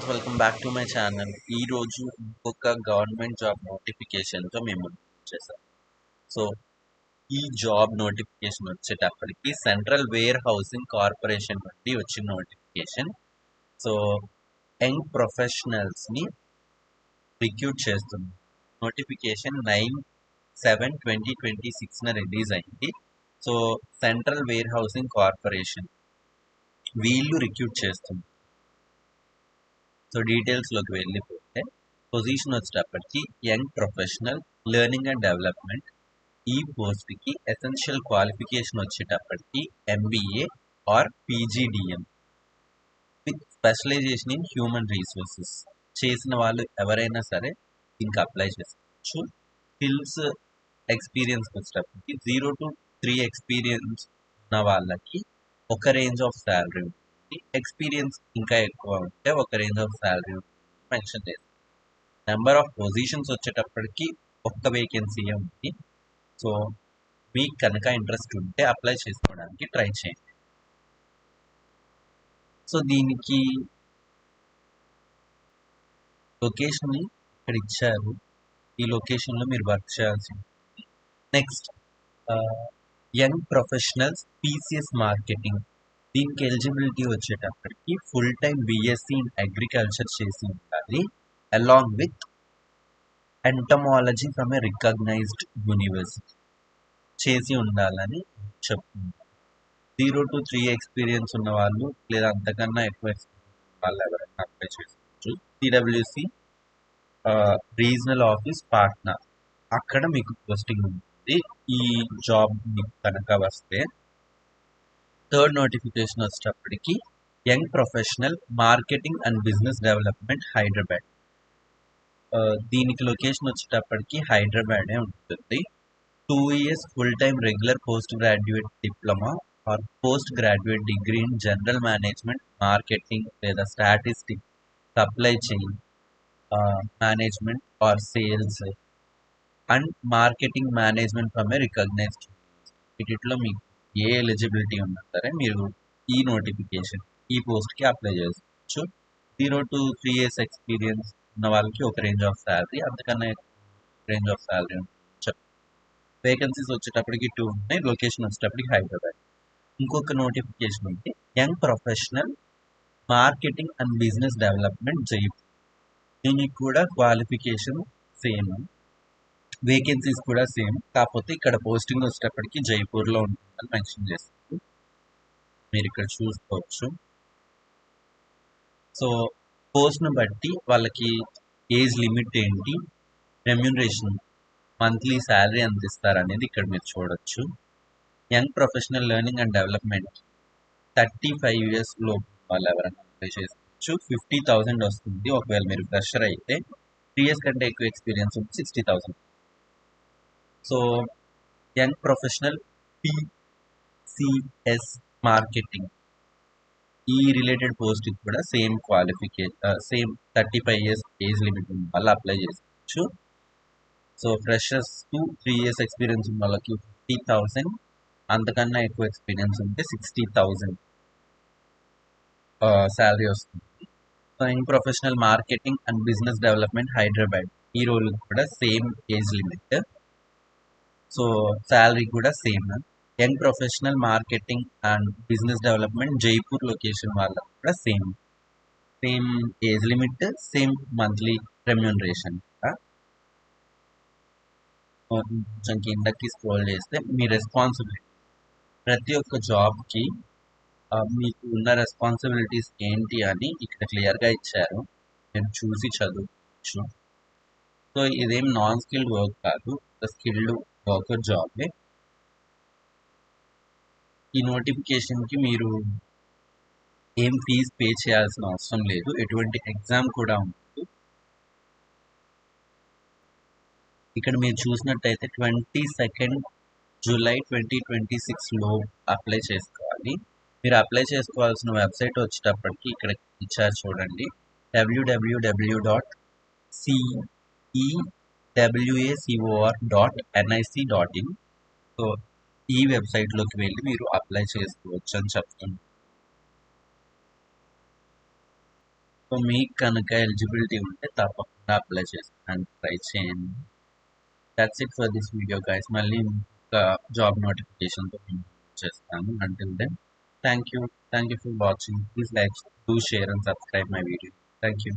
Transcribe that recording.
Welcome back to my channel. ఈ రోజు ఇంకొక గవర్నమెంట్ జాబ్ నోటిఫికేషన్తో మేము వచ్చేసాం. సో ఈ జాబ్ నోటిఫికేషన్ వచ్చేటప్పటికి సెంట్రల్ వేర్ హౌసింగ్ కార్పొరేషన్ నుండి వచ్చిన నోటిఫికేషన్. సో యంగ్ ప్రొఫెషనల్స్ని రిక్రూట్ చేస్తుంది. నోటిఫికేషన్ 9/7/2026 రిలీజ్ అయింది. So central warehousing corporation వీళ్ళు రిక్రూట్ చేస్తుంది. సో డీటెయిల్స్లోకి వెళ్ళిపోతే పొజిషన్ వచ్చేటప్పటికి young professional learning and development. ఈ పోస్ట్కి ఎసెన్షియల్ క్వాలిఫికేషన్ వచ్చేటప్పటికి MBA or PGDM with specialisation in human resources చేసిన వాళ్ళు ఎవరైనా సరే ఇంకా అప్లై చేసుకోవచ్చు. స్కిల్స్ ఎక్స్పీరియన్స్ వచ్చేటప్పటికి 0 to 3 ఎక్స్పీరియన్స్ ఉన్న వాళ్ళకి ఒక రేంజ్ ఆఫ్ శాలరీ ఉంటుంది. ఎక్స్పీరియన్స్ ఇంకా ఎక్కువ ఉంటే ఒక రేంజ్ ఆఫ్ శాలరీ మెన్షన్ చేస్తాం. నెంబర్ ఆఫ్ పొజిషన్స్ వచ్చేటప్పటికి ఒక్క వేకెన్సీ ఉంది. సో మీకు కనుక ఇంట్రెస్ట్ ఉంటే అప్లై చేసుకోవడానికి ట్రై చేయండి. సో దీనికి లొకేషన్ని ఇక్కడ ఇచ్చారు. ఈ లొకేషన్లో మీరు వర్క్ చేయాల్సి ఉంటుంది. Next young professionals PCS marketing. దీనికి ఎలిజిబిలిటీ వచ్చేటప్పటికి full time BSc in agriculture చేసి ఉండాలి, along with entomology from a recognised university చేసి ఉండాలని చెప్తున్నారు. 0 to 3 ఎక్స్పీరియన్స్ ఉన్న వాళ్ళు లేదా అంతకన్నా ఎక్కువ ఎక్స్పీరియన్స్ వాళ్ళు ఎవరైనా అప్లై చేసుకోవచ్చు. CWC రీజనల్ ఆఫీస్ పాట్నా, అక్కడ మీకు పోస్టింగ్ ఉంటుంది. ఈ జాబ్ మీకు కనుక వస్తే థర్డ్ నోటిఫికేషన్ వచ్చేటప్పటికి young professional marketing and business development Hyderabad. దీనికి లొకేషన్ వచ్చేటప్పటికి హైదరాబాదే ఉంటుంది. 2 years full time regular post graduate diploma or post graduate degree in general management, marketing లేదా statistics, supply chain management or sales and marketing management from a recognised. వీటిలో మీకు ఏ eligibility ఉన్నా సరే మీరు ఈ నోటిఫికేషన్ ఈ పోస్ట్కి అప్లై చేసుకోవచ్చు. 0 to 3 years ఎక్స్పీరియన్స్ ఉన్న వాళ్ళకి ఒక రేంజ్ ఆఫ్ శాలరీ, అంతకన్నా రేంజ్ ఆఫ్ శాలరీ చెప్పు. వేకెన్సీస్ వచ్చేటప్పటికి 2 ఉన్నాయి. లొకేషన్ వచ్చేటప్పటికి హైదరాబాద్. ఇంకొక నోటిఫికేషన్ ఉంది young professional marketing and business development Jaipur. దీనికి కూడా క్వాలిఫికేషన్ సేమ్, వేకెన్సీస్ కూడా సేమ్, కాకపోతే ఇక్కడ పోస్టింగ్ వచ్చేటప్పటికి జైపూర్లో ఉంటుందని మెన్షన్ చేస్తారు. మీరు ఇక్కడ చూసుకోవచ్చు. సో పోస్ట్ను బట్టి వాళ్ళకి ఏజ్ లిమిట్ ఏంటి, రెమ్యూనరేషన్ మంత్లీ శాలరీ ఎంత ఇస్తారు అనేది ఇక్కడ మీరు చూడొచ్చు. Young professional learning and development 35 years లోపు వాళ్ళు ఎవరైనా అప్లై చేసుకోవచ్చు. 50,000 వస్తుంది. ఒకవేళ మీరు ఫ్రెషర్ అయితే 3 years కంటే ఎక్కువ ఎక్స్పీరియన్స్ ఉంది 60,000. So young professional PCS marketing ఈ రిలేటెడ్ పోస్ట్కి కూడా same same 35 years age limit ఉన్న వాళ్ళు అప్లై చేసుకోవచ్చు. So freshers to 3 years experience ఉన్న వాళ్ళకి 50,000, అంతకన్నా ఎక్కువ ఎక్స్పీరియన్స్ ఉంటే 60,000 శాలరీ వస్తుంది. So young professional marketing and business development Hyderabad, ఈ రోల్ కూడా same age limit. So salary కూడా same. Young professional marketing and business development Jaipur location వాళ్ళకు కూడా same age limit, same monthly remuneration. కొంచెం కిందకి స్క్రోల్ చేస్తే మీ రెస్పాన్సిబిలిటీ, ప్రతి ఒక్క జాబ్కి మీకు ఉన్న రెస్పాన్సిబిలిటీస్ ఏంటి అని ఇక్కడ క్లియర్గా ఇచ్చారు. మీరు చూసి చదవచ్చు. సో ఇదేం నాన్ స్కిల్డ్ వర్క్ కాదు, స్కిల్డ్ వర్కర్ జాబే. ఈ నోటిఫికేషన్కి మీరు ఏం ఫీజు పే చేయాల్సిన అవసరం లేదు, ఎటువంటి ఎగ్జామ్ కూడా ఉండదు. ఇక్కడ మీరు చూసినట్టయితే 22 జూలై 2026 అప్లై చేసుకోవాలి. మీరు అప్లై చేసుకోవాల్సిన వెబ్సైట్ వచ్చేటప్పటికి ఇక్కడ ఇచ్చారు చూడండి, www.cewacor.nic.in. సో ఈ వెబ్సైట్లోకి వెళ్ళి మీరు అప్లై చేసుకోవచ్చు అని చెప్తున్నాను. సో మీకు కనుక ఎలిజిబిలిటీ ఉంటే తప్పకుండా అప్లై చేసుకోవడానికి ట్రై చేయండి. That's it for this video guys. మళ్ళీ ఒక జాబ్ నోటిఫికేషన్తో చేస్తాను. Until then thank you for watching. Please like, do share and subscribe my video. Thank you.